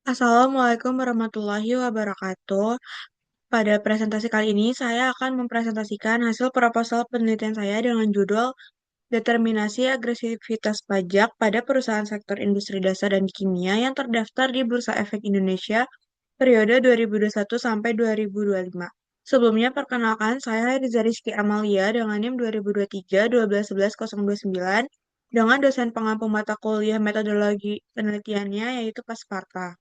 Assalamualaikum warahmatullahi wabarakatuh. Pada presentasi kali ini, saya akan mempresentasikan hasil proposal penelitian saya dengan judul Determinasi Agresivitas Pajak pada Perusahaan Sektor Industri Dasar dan Kimia yang terdaftar di Bursa Efek Indonesia periode 2021 sampai 2025. Sebelumnya, perkenalkan saya Riza Rizky Amalia dengan NIM 2023-1211-029 dengan dosen pengampu mata kuliah metodologi penelitiannya yaitu Pasparta.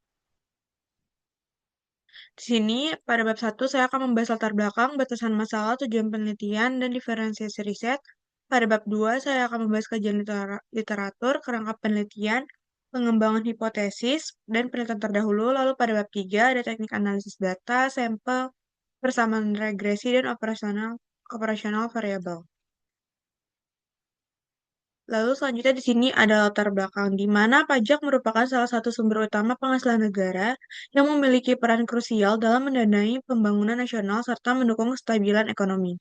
Di sini, pada bab 1, saya akan membahas latar belakang, batasan masalah, tujuan penelitian, dan diferensiasi riset. Pada bab 2, saya akan membahas kajian literatur, kerangka penelitian, pengembangan hipotesis, dan penelitian terdahulu. Lalu pada bab 3, ada teknik analisis data, sampel, persamaan regresi, dan operasional variabel. Lalu selanjutnya di sini ada latar belakang, di mana pajak merupakan salah satu sumber utama penghasilan negara yang memiliki peran krusial dalam mendanai pembangunan nasional serta mendukung kestabilan ekonomi.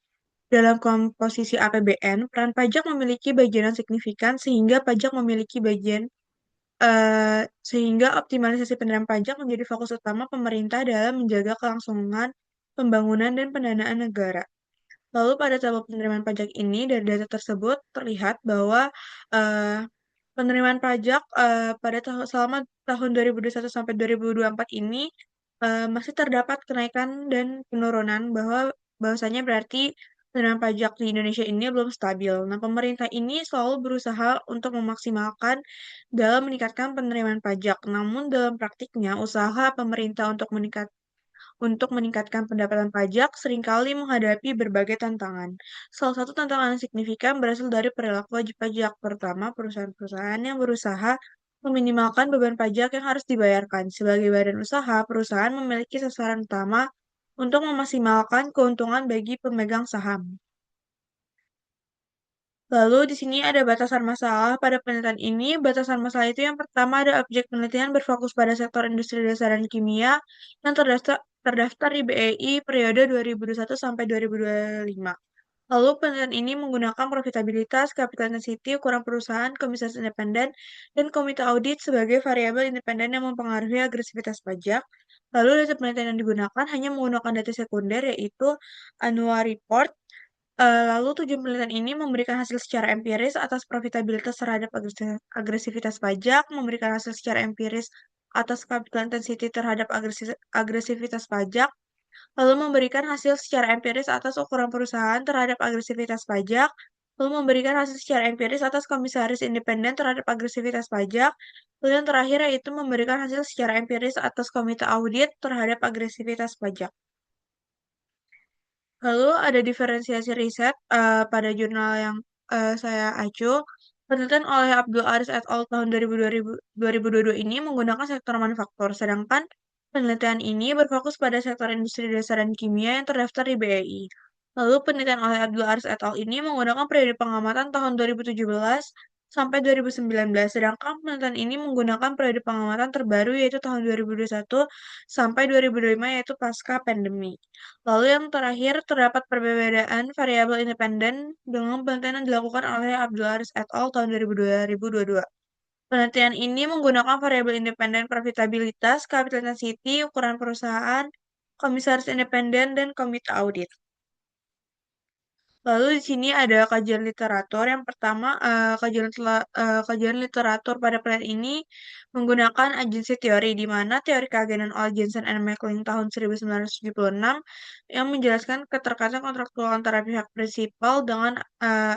Dalam komposisi APBN, peran pajak memiliki bagian yang signifikan sehingga optimalisasi penerimaan pajak menjadi fokus utama pemerintah dalam menjaga kelangsungan pembangunan dan pendanaan negara. Lalu pada tabel penerimaan pajak ini, dari data tersebut terlihat bahwa eh, penerimaan pajak pada selama tahun 2021 sampai 2024 ini masih terdapat kenaikan dan penurunan bahwasanya berarti penerimaan pajak di Indonesia ini belum stabil. Nah, pemerintah ini selalu berusaha untuk memaksimalkan dalam meningkatkan penerimaan pajak. Namun dalam praktiknya usaha pemerintah untuk meningkatkan pendapatan pajak seringkali menghadapi berbagai tantangan. Salah satu tantangan yang signifikan berasal dari perilaku wajib pajak. Pertama, perusahaan-perusahaan yang berusaha meminimalkan beban pajak yang harus dibayarkan. Sebagai badan usaha, perusahaan memiliki sasaran utama untuk memaksimalkan keuntungan bagi pemegang saham. Lalu di sini ada batasan masalah pada penelitian ini. Batasan masalah itu yang pertama ada objek penelitian berfokus pada sektor industri dasar dan kimia yang terdaftar di BEI periode 2021 sampai 2025. Lalu penelitian ini menggunakan profitabilitas, capital intensity, ukuran perusahaan, komisaris independen, dan komite audit sebagai variabel independen yang mempengaruhi agresivitas pajak. Lalu data penelitian yang digunakan hanya menggunakan data sekunder yaitu annual report. Lalu tujuan penelitian ini memberikan hasil secara empiris atas profitabilitas terhadap agresivitas pajak, memberikan hasil secara empiris atas capital intensity terhadap agresivitas pajak, lalu memberikan hasil secara empiris atas ukuran perusahaan terhadap agresivitas pajak, lalu memberikan hasil secara empiris atas komisaris independen terhadap agresivitas pajak, lalu yang terakhir yaitu memberikan hasil secara empiris atas komite audit terhadap agresivitas pajak. Lalu ada diferensiasi riset pada jurnal yang saya acu. Penelitian oleh Abdul Aris et al. Tahun 2022 ini menggunakan sektor manufaktur, sedangkan penelitian ini berfokus pada sektor industri dasar dan kimia yang terdaftar di BEI. Lalu penelitian oleh Abdul Aris et al. Ini menggunakan periode pengamatan tahun 2017 sampai 2019, sedangkan penelitian ini menggunakan periode pengamatan terbaru yaitu tahun 2021 sampai 2025 yaitu pasca pandemi. Lalu yang terakhir, terdapat perbedaan variabel independen dengan penelitian yang dilakukan oleh Abdul Aris et al. Tahun 2022. Penelitian ini menggunakan variabel independen profitabilitas, capital intensity, ukuran perusahaan, komisaris independen, dan komite audit. Lalu di sini ada kajian literatur. Yang pertama, kajian literatur pada penelitian ini menggunakan agency teori, di mana teori keagenan oleh Jensen and Macaulay tahun 1976 yang menjelaskan keterkaitan kontraktual antara pihak prinsipal dengan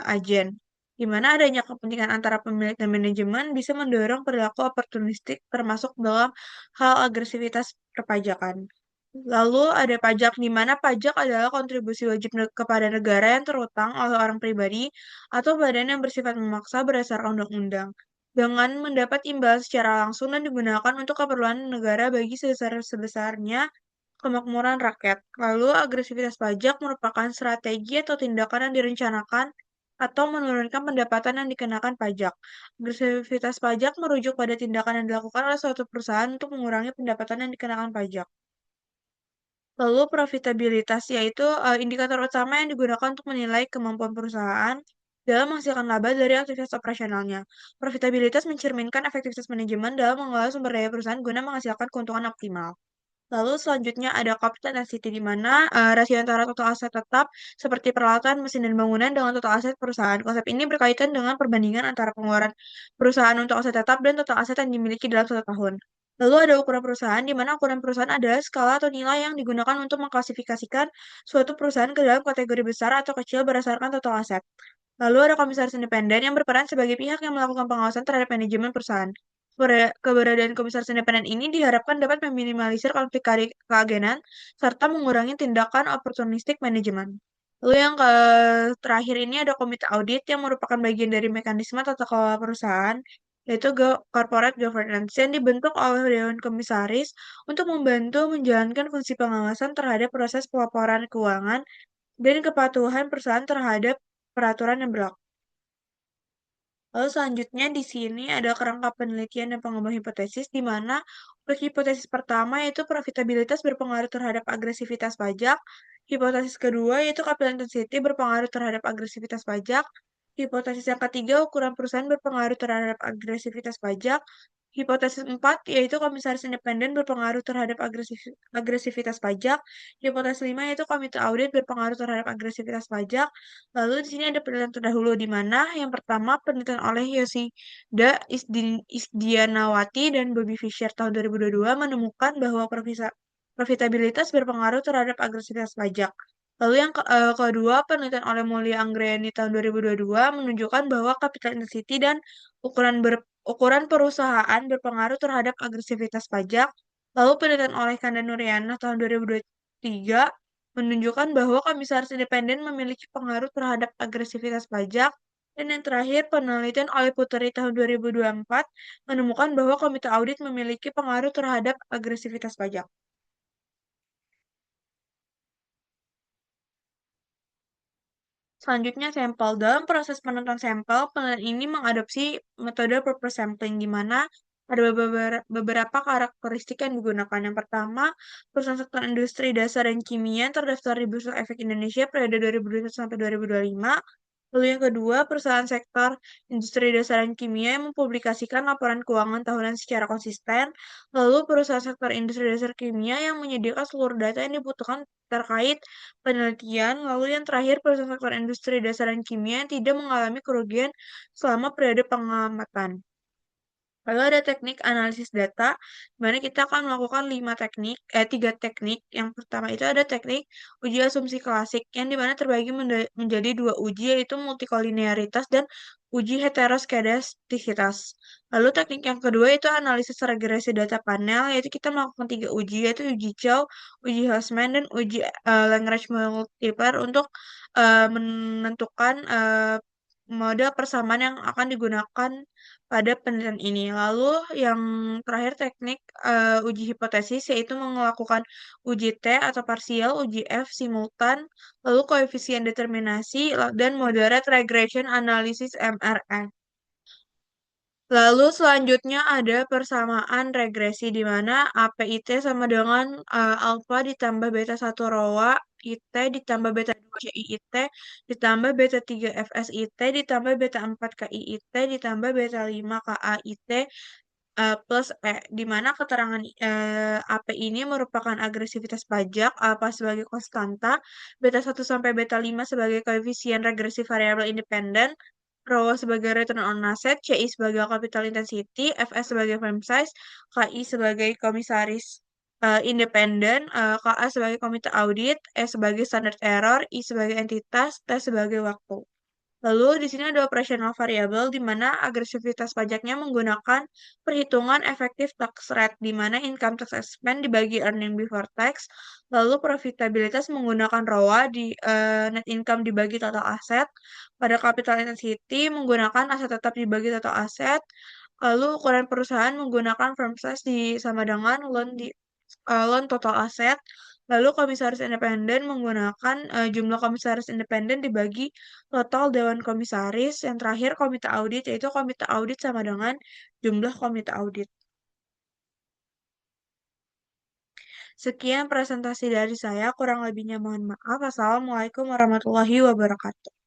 agen, di mana adanya kepentingan antara pemilik dan manajemen bisa mendorong perilaku oportunistik termasuk dalam hal agresivitas perpajakan. Lalu ada pajak, di mana pajak adalah kontribusi wajib kepada negara yang terutang oleh orang pribadi atau badan yang bersifat memaksa berdasarkan undang-undang, dengan mendapat imbalan secara langsung dan digunakan untuk keperluan negara bagi sebesar-sebesarnya kemakmuran rakyat. Lalu agresivitas pajak merupakan strategi atau tindakan yang direncanakan atau menurunkan pendapatan yang dikenakan pajak. Agresivitas pajak merujuk pada tindakan yang dilakukan oleh suatu perusahaan untuk mengurangi pendapatan yang dikenakan pajak. Lalu profitabilitas yaitu indikator utama yang digunakan untuk menilai kemampuan perusahaan dalam menghasilkan laba dari aktivitas operasionalnya. Profitabilitas mencerminkan efektivitas manajemen dalam mengelola sumber daya perusahaan guna menghasilkan keuntungan optimal. Lalu selanjutnya ada capital intensity di mana rasio antara total aset tetap seperti peralatan, mesin, dan bangunan dengan total aset perusahaan. Konsep ini berkaitan dengan perbandingan antara pengeluaran perusahaan untuk aset tetap dan total aset yang dimiliki dalam satu tahun. Lalu ada ukuran perusahaan, di mana ukuran perusahaan adalah skala atau nilai yang digunakan untuk mengklasifikasikan suatu perusahaan ke dalam kategori besar atau kecil berdasarkan total aset. Lalu ada komisaris independen yang berperan sebagai pihak yang melakukan pengawasan terhadap manajemen perusahaan. Keberadaan komisaris independen ini diharapkan dapat meminimalisir konflik keagenan serta mengurangi tindakan oportunistik manajemen. Lalu yang terakhir ini ada komite audit yang merupakan bagian dari mekanisme tata kelola perusahaan, yaitu corporate governance yang dibentuk oleh Dewan Komisaris untuk membantu menjalankan fungsi pengawasan terhadap proses pelaporan keuangan dan kepatuhan perusahaan terhadap peraturan yang berlaku. Lalu selanjutnya di sini ada kerangka penelitian dan pengembangan hipotesis, di mana untuk hipotesis pertama yaitu profitabilitas berpengaruh terhadap agresivitas pajak, hipotesis kedua yaitu capital intensity berpengaruh terhadap agresivitas pajak, hipotesis yang ketiga ukuran perusahaan berpengaruh terhadap agresivitas pajak, hipotesis 4 yaitu komisaris independen berpengaruh terhadap agresivitas pajak, hipotesis 5 yaitu komite audit berpengaruh terhadap agresivitas pajak. Lalu di sini ada penelitian terdahulu di mana yang pertama penelitian oleh Yoshida Isdianawati dan Bobby Fischer tahun 2022 menemukan bahwa profitabilitas berpengaruh terhadap agresivitas pajak. Lalu yang kedua, penelitian oleh Mulia Anggreni tahun 2022 menunjukkan bahwa capital intensity dan ukuran perusahaan berpengaruh terhadap agresivitas pajak. Lalu penelitian oleh Kanda Nuriana tahun 2023 menunjukkan bahwa komisaris independen memiliki pengaruh terhadap agresivitas pajak. Dan yang terakhir, penelitian oleh Puteri tahun 2024 menemukan bahwa komite audit memiliki pengaruh terhadap agresivitas pajak. Selanjutnya, sampel. Dalam proses penentuan sampel, penelitian ini mengadopsi metode purpose sampling, di mana ada beberapa karakteristik yang digunakan. Yang pertama, perusahaan sektor industri dasar dan kimia yang terdaftar di Bursa Efek Indonesia periode 2021 sampai 2025. Lalu yang kedua, perusahaan sektor industri dasar dan kimia yang mempublikasikan laporan keuangan tahunan secara konsisten. Lalu perusahaan sektor industri dasar kimia yang menyediakan seluruh data yang dibutuhkan terkait penelitian. Lalu yang terakhir, perusahaan sektor industri dasar dan kimia yang tidak mengalami kerugian selama periode pengamatan. Lalu ada teknik analisis data, di mana kita akan melakukan tiga teknik. Yang pertama itu ada teknik uji asumsi klasik, yang dimana terbagi menjadi dua uji, yaitu multikolinearitas dan uji heteroskedastisitas. Lalu teknik yang kedua itu analisis regresi data panel, yaitu kita melakukan tiga uji, yaitu uji Chow, uji Hausman, dan uji Lagrange multiplier untuk menentukan model persamaan yang akan digunakan pada penelitian ini. Lalu yang terakhir teknik uji hipotesis yaitu melakukan uji T atau parsial, uji F simultan, lalu koefisien determinasi dan moderate regression analysis MRN. Lalu selanjutnya ada persamaan regresi di mana APIT sama dengan alfa ditambah beta 1 ROA IT ditambah beta 2 CIIT ditambah beta 3 FSIT ditambah beta 4 KIIT ditambah beta 5 KAIT plus E, di mana keterangan AP ini merupakan agresivitas pajak, alpha sebagai konstanta, beta 1 sampai beta 5 sebagai koefisien regresi variabel independen, ROA sebagai return on asset, CI sebagai capital intensity, FS sebagai firm size, KI sebagai komisaris independen, KA sebagai komite audit, E sebagai standard error, I sebagai entitas, T sebagai waktu. Lalu di sini ada operational variable di mana agresivitas pajaknya menggunakan perhitungan efektif tax rate di mana income tax expense dibagi earning before tax, lalu profitabilitas menggunakan ROA di net income dibagi total aset, pada capital intensity menggunakan aset tetap dibagi total aset, lalu ukuran perusahaan menggunakan firm size sama dengan loan total aset. Lalu komisaris independen menggunakan jumlah komisaris independen dibagi total dewan komisaris. Yang terakhir komite audit, yaitu komite audit sama dengan jumlah komite audit. Sekian presentasi dari saya, kurang lebihnya mohon maaf. Assalamualaikum warahmatullahi wabarakatuh.